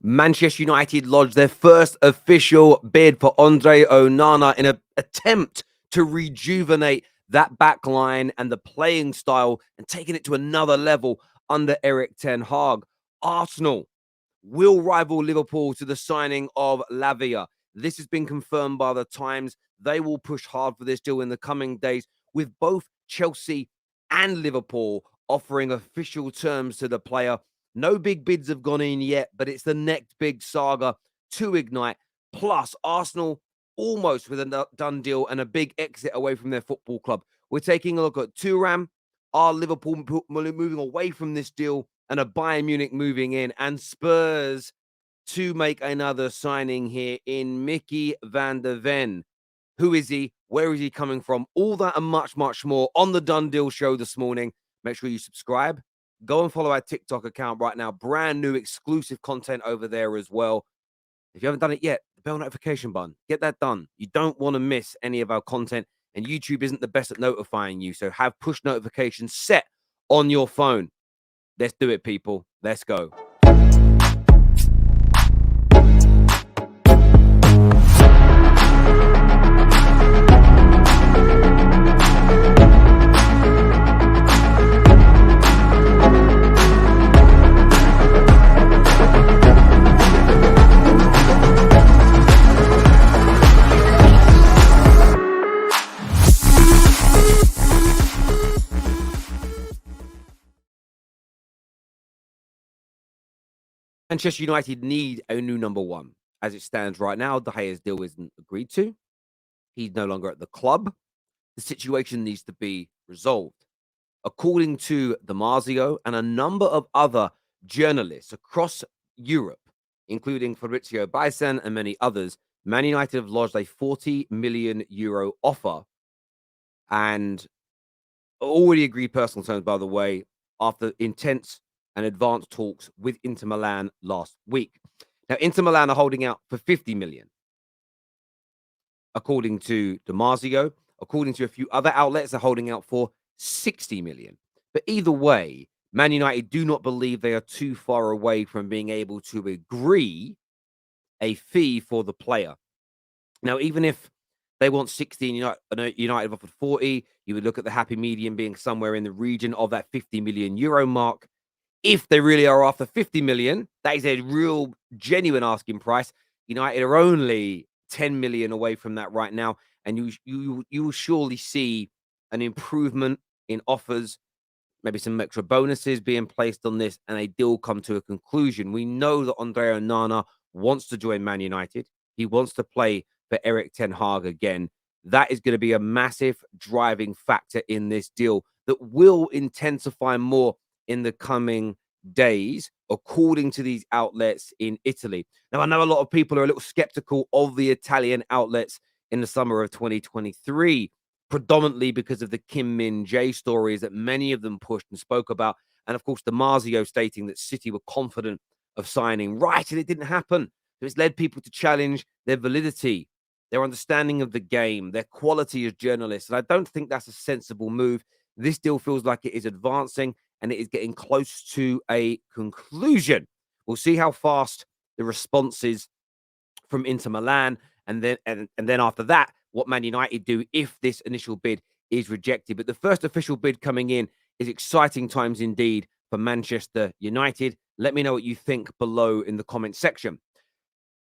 Manchester United lodged their first official bid for Andre Onana in an attempt to rejuvenate that back line and the playing style and taking it to another level under Eric Ten Hag. Arsenal will rival Liverpool to the signing of Lavia. This has been confirmed by the Times. They will push hard for this deal in the coming days, with both Chelsea and Liverpool offering official terms to the player. No big bids have gone in yet, but it's the next big saga to ignite. Plus, Arsenal almost with a done deal and a big exit away from their football club. We're taking a look at Thuram. Are Liverpool moving away from this deal and a Bayern Munich moving in, and Spurs to make another signing here in Micky van der Ven? Who is he? Where is he coming from? All that and much, much more on the Done Deal show this morning. Make sure you subscribe. Go and follow our TikTok account right now. Brand new exclusive content over there as well. If you haven't done it yet, the bell notification button, get that done. You don't want to miss any of our content, and YouTube isn't the best at notifying you. So have push notifications set on your phone. Let's do it, people. Let's go. Manchester United need a new number one. As it stands right now, De Gea's deal isn't agreed to. He's no longer at the club. The situation needs to be resolved. According to Damasio and a number of other journalists across Europe, including Fabrizio Bison and many others, Man United have lodged a 40 million euro offer and already agreed personal terms, by the way, after intense and advanced talks with Inter Milan last week. Now, Inter Milan are holding out for 50 million, according to Damasio. According to a few other outlets, they're holding out for 60 million. But either way, Man United do not believe they are too far away from being able to agree a fee for the player. Now, even if they want 16, United have offered 40, you would look at the happy medium being somewhere in the region of that 50 million euro mark. If they really are after 50 million, that is a real genuine asking price. United are only 10 million away from that right now, and you will surely see an improvement in offers, maybe some extra bonuses being placed on this, and a deal come to a conclusion. We know that Andre Onana wants to join Man United. He wants to play for Eric Ten Hag again. That is going to be a massive driving factor in this deal that will intensify more in the coming days, according to these outlets in Italy. Now, I know a lot of people are a little skeptical of the Italian outlets in the summer of 2023, predominantly because of the Kim Min-jae stories that many of them pushed and spoke about. And of course, Damasio stating that City were confident of signing right, and it didn't happen. So it's led people to challenge their validity, their understanding of the game, their quality as journalists. And I don't think that's a sensible move. This deal feels like it is advancing and it is getting close to a conclusion. We'll see how fast the response is from Inter Milan, and then after that, what Man United do if this initial bid is rejected. But the first official bid coming in is exciting times indeed for Manchester United. Let me know what you think below in the comment section.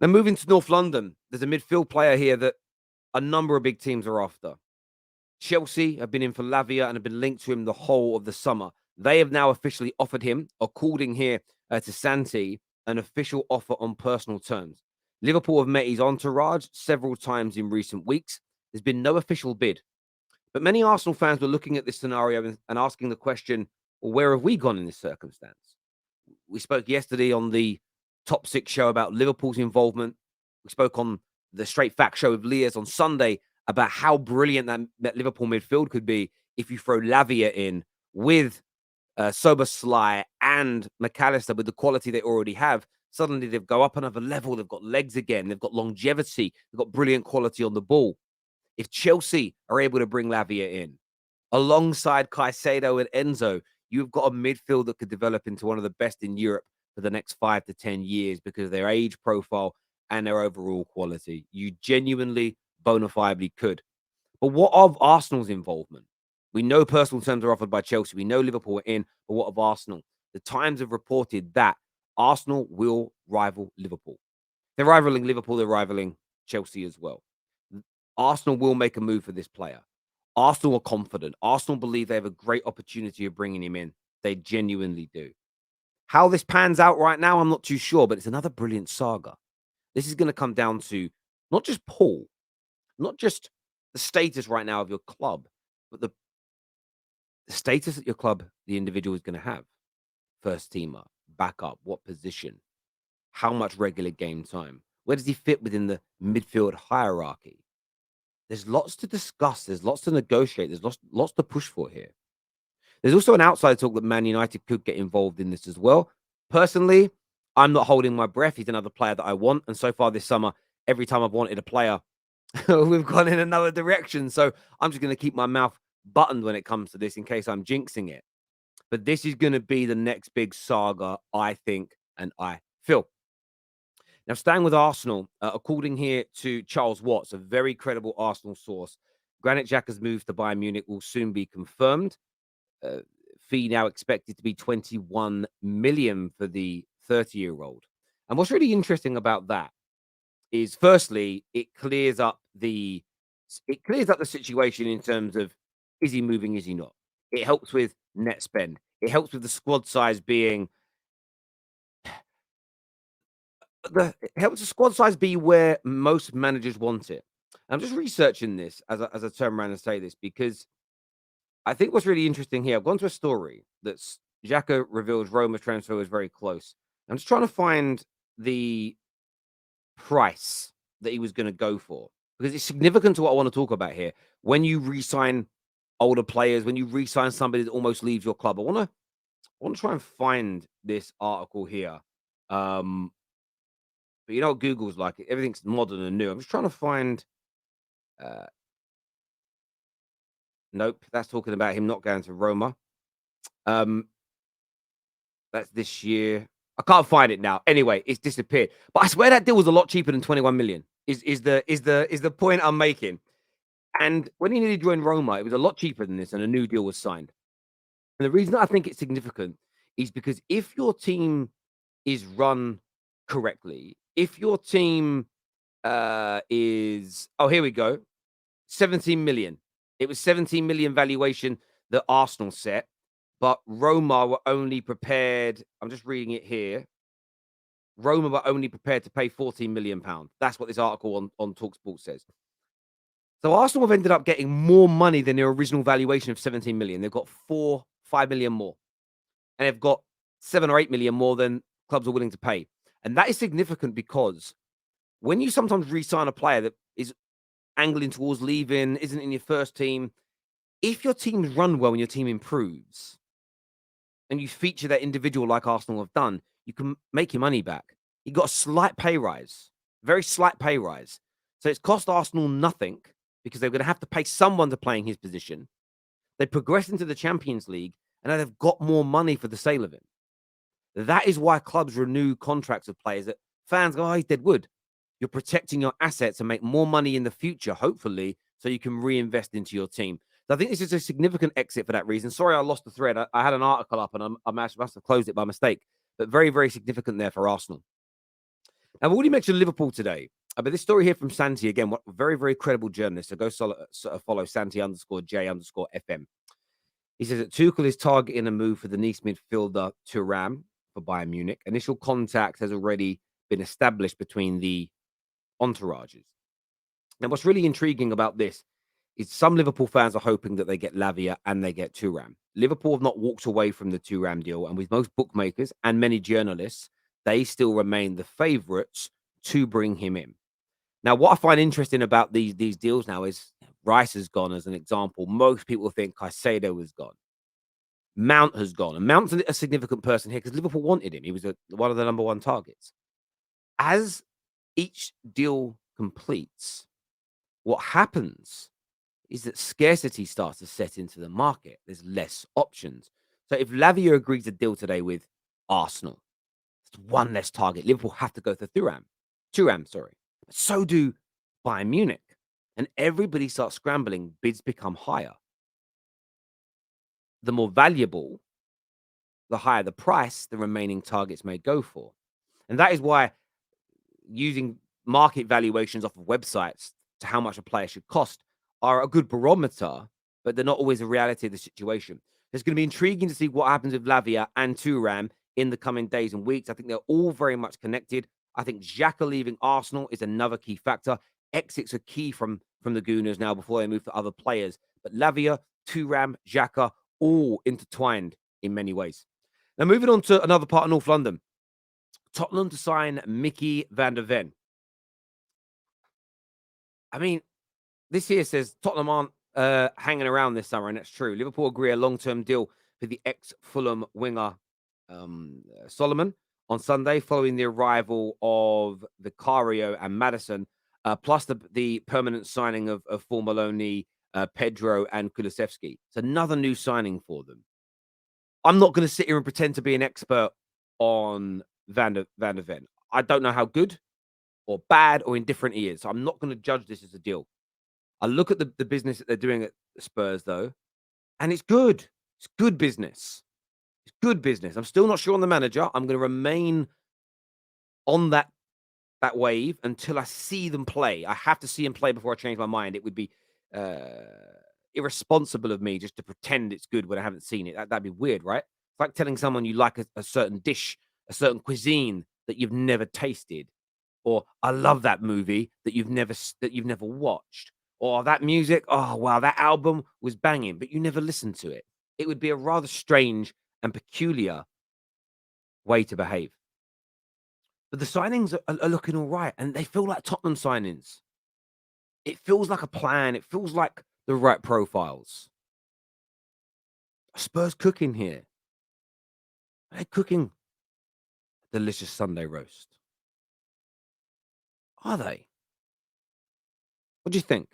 Now, moving to North London, there's a midfield player here that a number of big teams are after. Chelsea have been in for Lavia and have been linked to him the whole of the summer. They have now officially offered him, according here to Santi, an official offer on personal terms. Liverpool have met his entourage several times in recent weeks. There's been no official bid. But many Arsenal fans were looking at this scenario and asking the question, well, where have we gone in this circumstance? We spoke yesterday on the Top 6 show about Liverpool's involvement. We spoke on the Straight Fact show with Lias on Sunday about how brilliant that Liverpool midfield could be if you throw Lavia in with Szoboszlai and McAllister with the quality they already have. Suddenly they've go up another level. They've got legs again. They've got longevity. They've got brilliant quality on the ball. If Chelsea are able to bring Lavia in alongside Caicedo and Enzo, you've got a midfield that could develop into one of the best in Europe for the next 5 to 10 years because of their age profile and their overall quality. You genuinely, bona fidely could. But what of Arsenal's involvement? We know personal terms are offered by Chelsea. We know Liverpool are in, but what of Arsenal? The Times have reported that Arsenal will rival Liverpool. They're rivaling Liverpool, they're rivaling Chelsea as well. Arsenal will make a move for this player. Arsenal are confident. Arsenal believe they have a great opportunity of bringing him in. They genuinely do. How this pans out right now, I'm not too sure, but it's another brilliant saga. This is going to come down to not just Paul, not just the status right now of your club, but the status that your club, the individual is going to have. First teamer, backup, what position, how much regular game time, where does he fit within the midfield hierarchy? There's lots to discuss. There's lots to negotiate. There's lots to push for here. There's also an outside talk that Man United could get involved in this as well. Personally, I'm not holding my breath. He's another player that I want. And so far this summer, every time I've wanted a player, we've gone in another direction. So I'm just going to keep my mouth buttoned when it comes to this in case I'm jinxing it. But this is going to be the next big saga, I think, and I feel. Now, staying with Arsenal, according here to Charles Watts, a very credible Arsenal source, Granit Xhaka's move to Bayern Munich will soon be confirmed. Uh, Fee now expected to be 21 million for the 30-year-old. And what's really interesting about that is, firstly, it clears up the situation in terms of, is he moving, is he not? It helps with net spend. It helps with the squad size being it helps the squad size be where most managers want it. I'm just researching this as I turn around and say this because I think what's really interesting here. I've gone to a story that's Xhaka reveals Roma transfer was very close. I'm just trying to find the price that he was going to go for because it's significant to what I want to talk about here. When you re-sign older players, when you re-sign somebody that almost leaves your club, I want to try and find this article here. Um, but you know what Google's like? Everything's modern and new. I'm just trying to find. Uh, nope, that's talking about him not going to Roma. Um, that's this year. I can't find it now. Anyway, it's disappeared. But I swear that deal was a lot cheaper than 21 million. Is the point I'm making? And when he nearly joined Roma, it was a lot cheaper than this, and a new deal was signed. And the reason I think it's significant is because if your team is run correctly, if your team is here we go, 17 million. It was 17 million valuation that Arsenal set, but Roma were only prepared. I'm just reading it here. Roma were only prepared to pay 14 million pounds. That's what this article on TalkSport says. So Arsenal have ended up getting more money than their original valuation of 17 million. They've got 5 million more. And they've got 7 or 8 million more than clubs are willing to pay. And that is significant because when you sometimes re-sign a player that is angling towards leaving, isn't in your first team, if your teams run well and your team improves and you feature that individual like Arsenal have done, you can make your money back. You got a slight pay rise, very slight pay rise. So it's cost Arsenal nothing because they're going to have to pay someone to play in his position. They progress into the Champions League and now they've got more money for the sale of him. That is why clubs renew contracts with players that fans go, oh, he's dead wood. You're protecting your assets and make more money in the future, hopefully, so you can reinvest into your team. So I think this is a significant exit for that reason. Sorry, I lost the thread. I had an article up and I must have closed it by mistake. But very, very significant there for Arsenal. Now, I've already mentioned Liverpool today. But this story here from Santi, again, what very, very credible journalist. So go follow Santi_J_FM. He says that Tuchel is targeting a move for the Nice midfielder Thuram for Bayern Munich. Initial contact has already been established between the entourages. Now, what's really intriguing about this is some Liverpool fans are hoping that they get Lavia and they get Thuram. Liverpool have not walked away from the Thuram deal, and with most bookmakers and many journalists, they still remain the favourites to bring him in. Now, what I find interesting about these deals now is Rice has gone as an example. Most people think Caicedo has gone. Mount has gone. And Mount's a significant person here because Liverpool wanted him. He was one of the number one targets. As each deal completes, what happens is that scarcity starts to set into the market. There's less options. So if Lavia agrees to deal today with Arsenal, It's one less target. Liverpool have to go for Thuram. Thuram, sorry. So do Bayern Munich. And everybody starts scrambling. Bids become higher. The more valuable, the higher the price the remaining targets may go for. And that is why using market valuations off of websites to how much a player should cost are a good barometer, but they're not always a reality of the situation. It's going to be intriguing to see what happens with Lavia and Thuram in the coming days and weeks. I think they're all very much connected. I think Xhaka leaving Arsenal is another key factor. Exits are key from the Gooners now before they move to other players. But Lavia, Thuram, Xhaka, all intertwined in many ways. Now, moving on to another part of North London. Tottenham to sign Micky van der Ven. I mean, this here says Tottenham aren't hanging around this summer, and that's true. Liverpool agree a long-term deal for the ex-Fulham winger Solomon on Sunday, following the arrival of Vicario and Madison, plus the permanent signing of former loanee Pedro and Kulusevski. It's another new signing for them. I'm not going to sit here and pretend to be an expert on Van der Ven. I don't know how good or bad or indifferent he is. So I'm not going to judge this as a deal. I look at the business that they're doing at Spurs, though, and it's good. It's good business. It's good business. I'm still not sure on the manager. I'm going to remain on that wave until I see them play. I have to see them play before I change my mind. It would be irresponsible of me just to pretend it's good when I haven't seen it. That'd be weird, right? It's like telling someone you like a certain dish, a certain cuisine that you've never tasted, or I love that movie that you've never watched, or that music. Oh wow, that album was banging, but you never listened to it. It would be a rather strange and peculiar way to behave. But the signings are looking all right, and they feel like Tottenham signings. It feels like a plan. It feels like the right profiles. Spurs cooking here. They're cooking delicious Sunday roast. Are they? What do you think?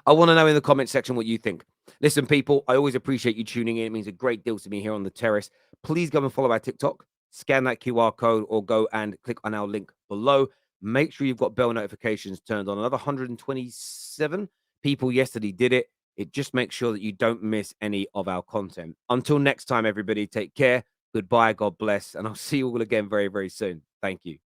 I want to know in the comment section what you think. Listen, people, I always appreciate you tuning in. It means a great deal to me here on the terrace. Please go and follow our TikTok, scan that QR code, or go and click on our link below. Make sure you've got bell notifications turned on. Another 127 people yesterday did it. It just makes sure that you don't miss any of our content. Until next time, everybody, take care. Goodbye. God bless. And I'll see you all again very, very soon. Thank you.